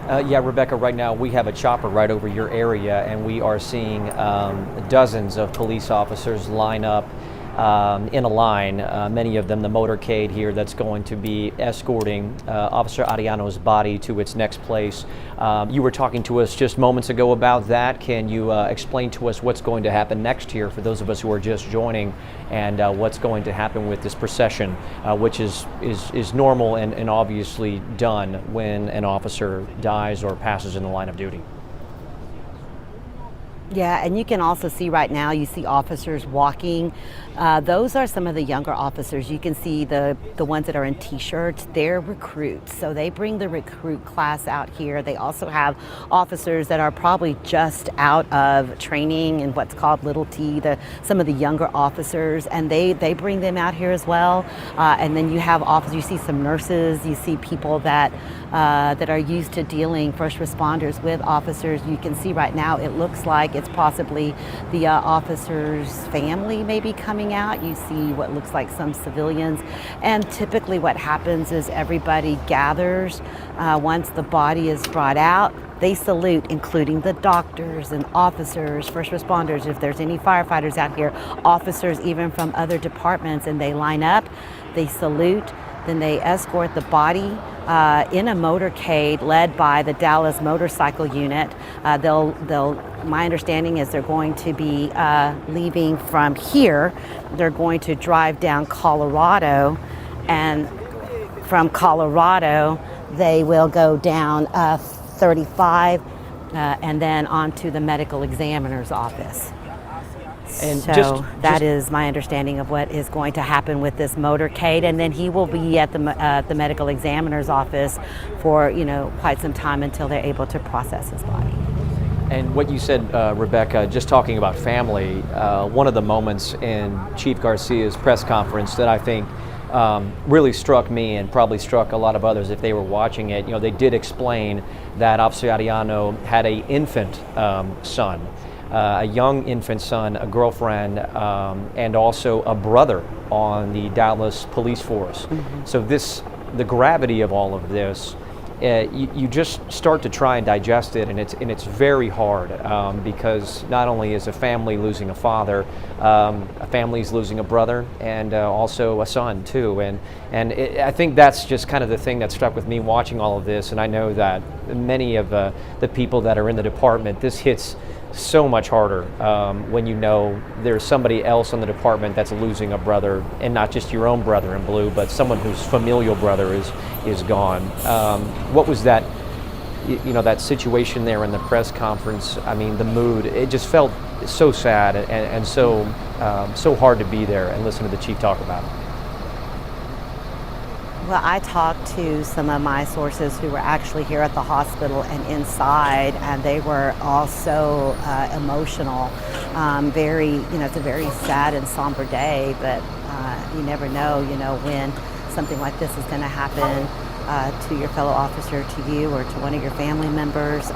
Yeah, Rebecca, right now we have a chopper right over your area, and we are seeing dozens of police officers line up in a line, many of them the motorcade here that's going to be escorting Officer Arellano's body to its next place. You were talking to us just moments ago about that. Can you explain to us what's going to happen next here for those of us who are just joining, and what's going to happen with this procession, which is normal and obviously done when an officer dies or passes in the line of duty? Yeah, and you can also see right now, you see officers walking. Those are some of the younger officers. You can see the ones that are in t-shirts, they're recruits. So they bring the recruit class out here. They also have officers that are probably just out of training in what's called Little T, some of the younger officers, and they bring them out here as well. And then you have officers, you see some nurses, you see people that are used to dealing, first responders with officers. You can see right now, it looks like it's possibly the officer's family maybe coming out. You see what looks like some civilians. And typically what happens is everybody gathers. Once the body is brought out, they salute, including the doctors and officers, first responders, if there's any firefighters out here, officers even from other departments, and they line up, they salute, then they escort the body in a motorcade led by the Dallas Motorcycle Unit. My understanding is they're going to be leaving from here. They're going to drive down Colorado, and from Colorado they will go down 35 and then on to the medical examiner's office. And so that is my understanding of what is going to happen with this motorcade, and then he will be at the medical examiner's office for quite some time until they're able to process his body. And what you said, Rebecca, just talking about family, one of the moments in Chief Garcia's press conference that I think really struck me and probably struck a lot of others if they were watching it. They did explain that Officer Arellano had an infant son. A young infant son, a girlfriend, and also a brother on the Dallas police force. Mm-hmm. So the gravity of all of this, you just start to try and digest it, and it's very hard because not only is a family losing a father, a family's losing a brother, and also a son too. And I think that's just kind of the thing that stuck with me watching all of this. And I know that many of the people that are in the department, this hits so much harder when there's somebody else in the department that's losing a brother, and not just your own brother in blue, but someone whose familial brother is gone. What was that, that situation there in the press conference? I mean, the mood, it just felt so sad and so hard to be there and listen to the chief talk about it. Well, I talked to some of my sources who were actually here at the hospital and inside, and they were all so emotional. It's a very sad and somber day, but you never know, when something like this is going to happen to your fellow officer, to you, or to one of your family members.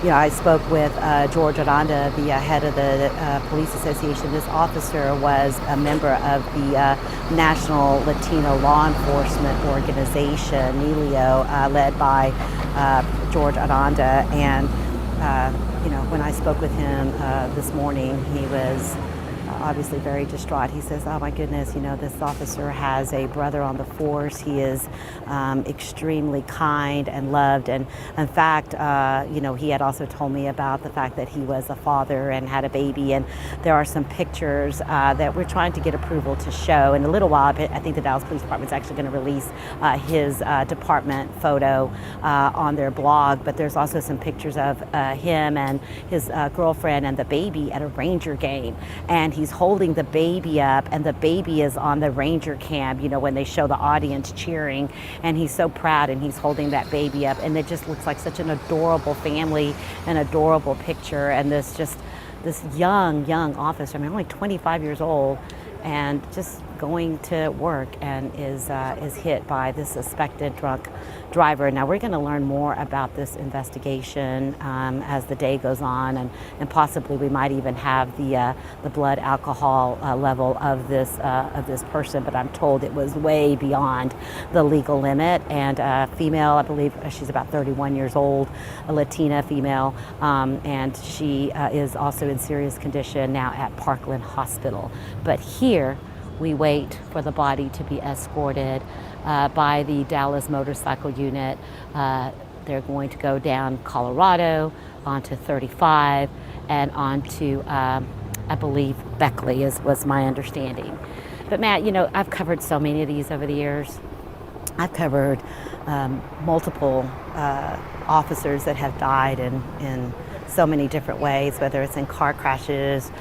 I spoke with George Aranda, the head of the Police Association. This officer was a member of the National Latino Law Enforcement Organization, NELIO, led by George Aranda. And, when I spoke with him this morning, he was obviously very distraught. He says, oh my goodness, this officer has a brother on the force. He is extremely kind and loved. And in fact, he had also told me about the fact that he was a father and had a baby. And there are some pictures that we're trying to get approval to show. In a little while, I think the Dallas Police Department is actually going to release his department photo on their blog. But there's also some pictures of him and his girlfriend and the baby at a Ranger game. And he's holding the baby up, and the baby is on the Ranger cam, when they show the audience cheering, and he's so proud, and he's holding that baby up, and it just looks like such an adorable family, an adorable picture. And this young officer, only 25 years old, and just going to work and is hit by this suspected drunk driver. Now we're going to learn more about this investigation as the day goes on, and possibly we might even have the blood alcohol level of this person. But I'm told it was way beyond the legal limit. And a female, I believe she's about 31 years old, a Latina female, and she is also in serious condition now at Parkland Hospital. But here we wait for the body to be escorted by the Dallas Motorcycle Unit. They're going to go down Colorado, onto 35, and onto, I believe, Beckley was my understanding. But Matt, you know, I've covered so many of these over the years. I've covered multiple officers that have died in so many different ways, whether it's in car crashes,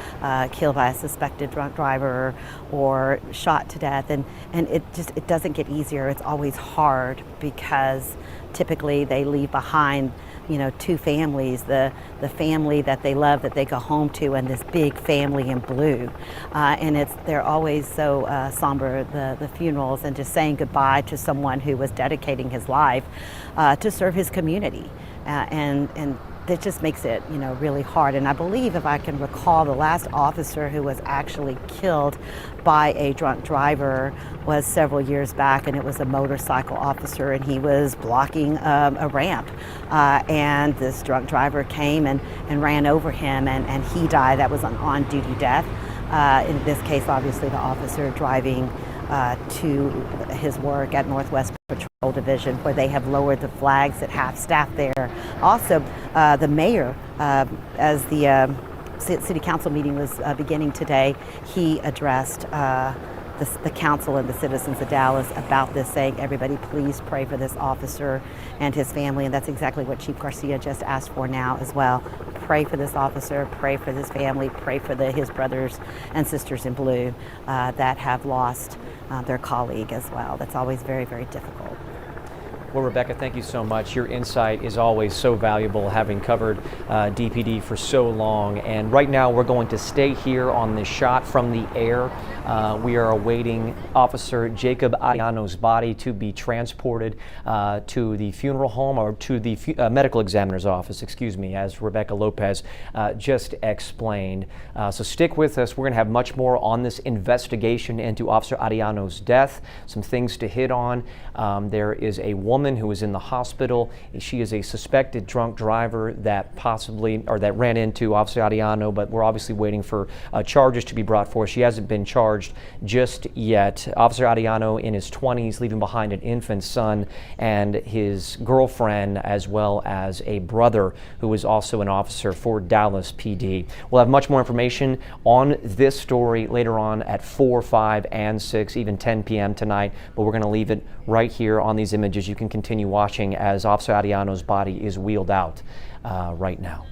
killed by a suspected drunk driver, or shot to death. And it doesn't get easier. It's always hard because typically they leave behind, you know, two families, the family that they love, that they go home to, and this big family in blue. And they're always so somber, the funerals, and just saying goodbye to someone who was dedicating his life to serve his community. And that just makes it, you know, really hard. And I believe, if I can recall, the last officer who was actually killed by a drunk driver was several years back, and it was a motorcycle officer, and he was blocking a ramp. And this drunk driver came and ran over him, and he died. That was an on-duty death. In this case, obviously, the officer driving to his work at Northwest Patrol Division, where they have lowered the flags at half staff there. Also, the mayor, as the city council meeting was beginning today, he addressed the council and the citizens of Dallas about this, saying, everybody please pray for this officer and his family. And that's exactly what Chief Garcia just asked for now as well. Pray for this officer, pray for his family, pray for his brothers and sisters in blue that have lost their colleague as well. That's always very, very difficult. Well, Rebecca, thank you so much. Your insight is always so valuable, having covered DPD for so long. And right now we're going to stay here on this shot from the air. We are awaiting Officer Jacob Arellano's body to be transported to the funeral home, or to the medical examiner's office, excuse me, as Rebecca Lopez just explained. So stick with us. We're going to have much more on this investigation into Officer Arellano's death, some things to hit on. There is a woman who is in the hospital. She is a suspected drunk driver that ran into Officer Arellano, but we're obviously waiting for charges to be brought forth. She hasn't been charged just yet. Officer Arellano, in his 20s, leaving behind an infant son and his girlfriend, as well as a brother who is also an officer for Dallas PD. We'll have much more information on this story later on at 4, 5, and 6, even 10 p.m. tonight, but we're going to leave it right here on these images. You can continue watching as Officer Arellano's body is wheeled out right now.